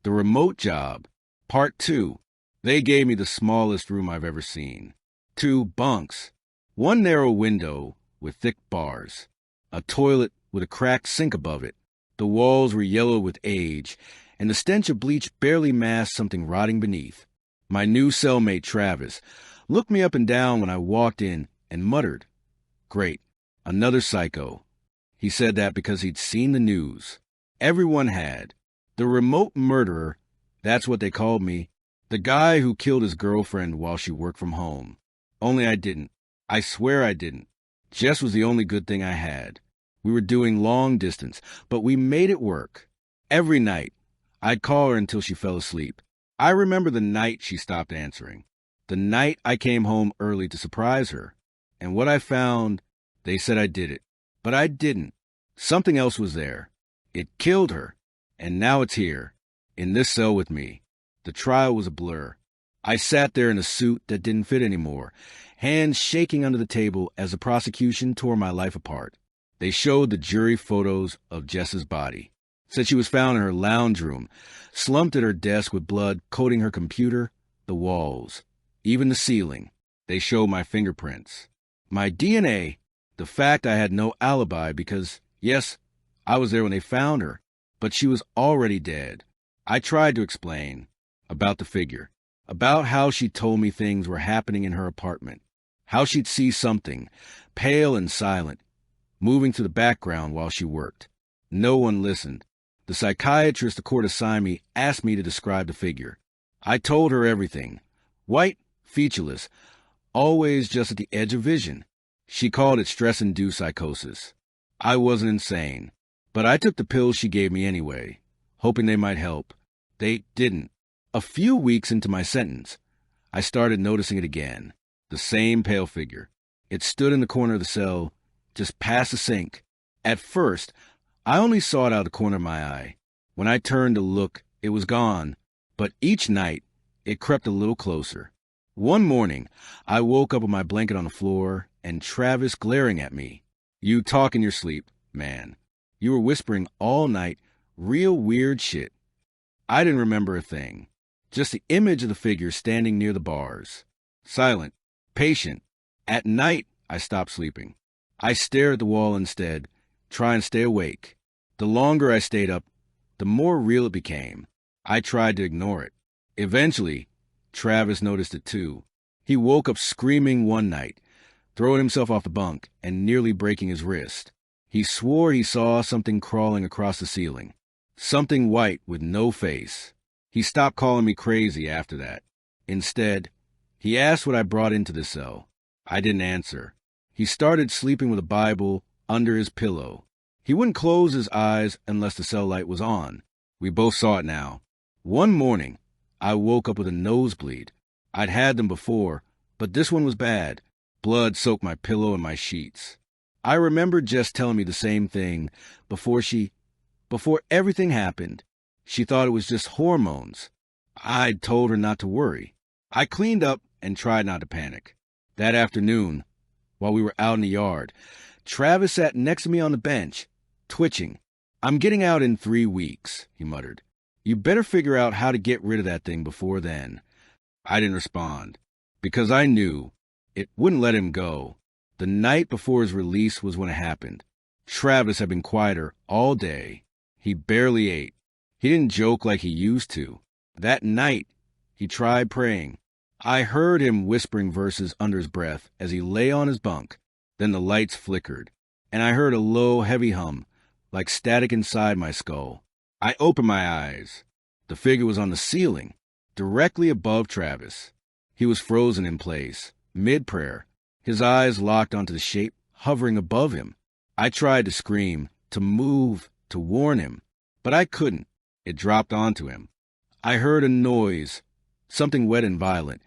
The Remote Job, Part 2. They gave me the smallest room I've ever seen. 2 bunks, 1 narrow window with thick bars, a toilet with a cracked sink above it. The walls were yellow with age, and the stench of bleach barely masked something rotting beneath. My new cellmate, Travis, looked me up and down when I walked in and muttered, "Great, another psycho." He said that because he'd seen the news. Everyone had. The remote murderer, that's what they called me. The guy who killed his girlfriend while she worked from home. Only I didn't. I swear I didn't. Jess was the only good thing I had. We were doing long distance, but we made it work. Every night, I'd call her until she fell asleep. I remember the night she stopped answering. The night I came home early to surprise her. And what I found, they said I did it. But I didn't. Something else was there. It killed her. And now it's here, in this cell with me. The trial was a blur. I sat there in a suit that didn't fit anymore, hands shaking under the table as the prosecution tore my life apart. They showed the jury photos of Jess's body. Said she was found in her lounge room, slumped at her desk with blood coating her computer, the walls, even the ceiling. They showed my fingerprints. My DNA, the fact I had no alibi because, yes, I was there when they found her, but she was already dead. I tried to explain about the figure, about how she told me things were happening in her apartment, how she'd see something, pale and silent, moving to the background while she worked. No one listened. The psychiatrist the court assigned me asked me to describe the figure. I told her everything. White, featureless, always just at the edge of vision. She called it stress-induced psychosis. I wasn't insane, but I took the pills she gave me anyway, hoping they might help. They didn't. A few weeks into my sentence, I started noticing it again. The same pale figure. It stood in the corner of the cell, just past the sink. At first, I only saw it out of the corner of my eye. When I turned to look, it was gone. But each night, it crept a little closer. One morning, I woke up with my blanket on the floor and Travis glaring at me. "You talk in your sleep, man. You were whispering all night, real weird shit." I didn't remember a thing. Just the image of the figure standing near the bars. Silent, patient. At night, I stopped sleeping. I stared at the wall instead, trying to stay awake. The longer I stayed up, the more real it became. I tried to ignore it. Eventually, Travis noticed it too. He woke up screaming one night, throwing himself off the bunk and nearly breaking his wrist. He swore he saw something crawling across the ceiling. Something white with no face. He stopped calling me crazy after that. Instead, he asked what I brought into the cell. I didn't answer. He started sleeping with a Bible under his pillow. He wouldn't close his eyes unless the cell light was on. We both saw it now. One morning, I woke up with a nosebleed. I'd had them before, but this one was bad. Blood soaked my pillow and my sheets. I remember Jess telling me the same thing before everything happened. She thought it was just hormones. I'd told her not to worry. I cleaned up and tried not to panic. That afternoon, while we were out in the yard, Travis sat next to me on the bench, twitching. "I'm getting out in 3 weeks," he muttered. "You better figure out how to get rid of that thing before then." I didn't respond, because I knew it wouldn't let him go. The night before his release was when it happened. Travis had been quieter all day. He barely ate. He didn't joke like he used to. That night, he tried praying. I heard him whispering verses under his breath as he lay on his bunk. Then the lights flickered, and I heard a low, heavy hum, like static inside my skull. I opened my eyes. The figure was on the ceiling, directly above Travis. He was frozen in place, mid-prayer, his eyes locked onto the shape hovering above him. I tried to scream, to move, to warn him, but I couldn't. It dropped onto him. I heard a noise, something wet and violent,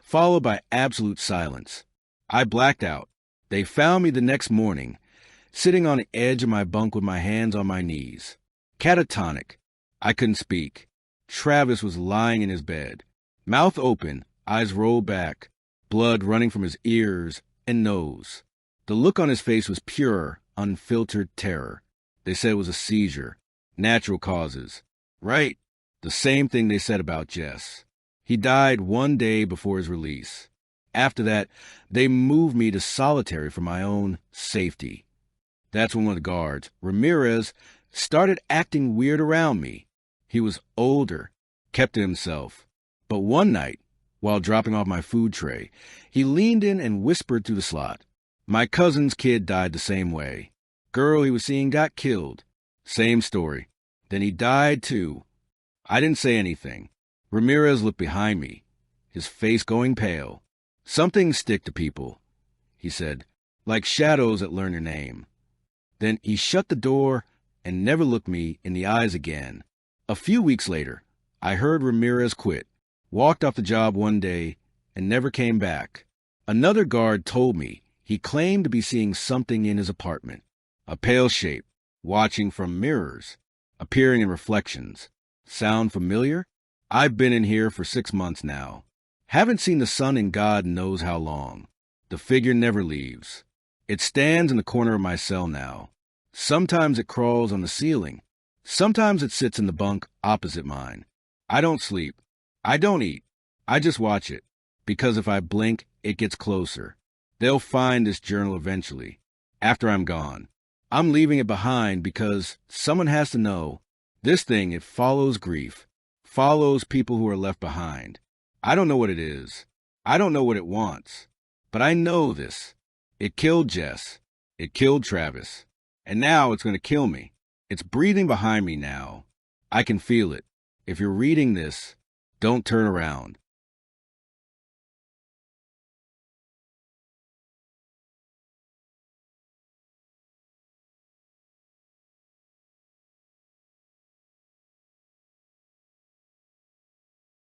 followed by absolute silence. I blacked out. They found me the next morning, sitting on the edge of my bunk with my hands on my knees. Catatonic. I couldn't speak. Travis was lying in his bed, mouth open, eyes rolled back, blood running from his ears and nose. The look on his face was pure, unfiltered terror. They said it was a seizure. Natural causes. Right. The same thing they said about Jess. He died one day before his release. After that, they moved me to solitary for my own safety. That's when one of the guards, Ramirez, started acting weird around me. He was older, kept to himself. But one night, while dropping off my food tray, he leaned in and whispered through the slot. My cousin's kid died the same way. Girl he was seeing got killed. Same story. Then he died too. I didn't say anything. Ramirez looked behind me, his face going pale. Some things stick to people, he said, like shadows that learn your name. Then he shut the door and never looked me in the eyes again. A few weeks later, I heard Ramirez quit, walked off the job one day, and never came back. Another guard told me he claimed to be seeing something in his apartment, a pale shape, watching from mirrors, appearing in reflections. Sound familiar? I've been in here for 6 months now. Haven't seen the sun in God knows how long. The figure never leaves. It stands in the corner of my cell now. Sometimes it crawls on the ceiling. Sometimes it sits in the bunk opposite mine. I don't sleep. I don't eat. I just watch it. Because if I blink, it gets closer. They'll find this journal eventually, after I'm gone. I'm leaving it behind because someone has to know. This thing, it follows grief, follows people who are left behind. I don't know what it is. I don't know what it wants. But I know this. It killed Jess. It killed Travis. And now it's going to kill me. It's breathing behind me now. I can feel it. If you're reading this, don't turn around.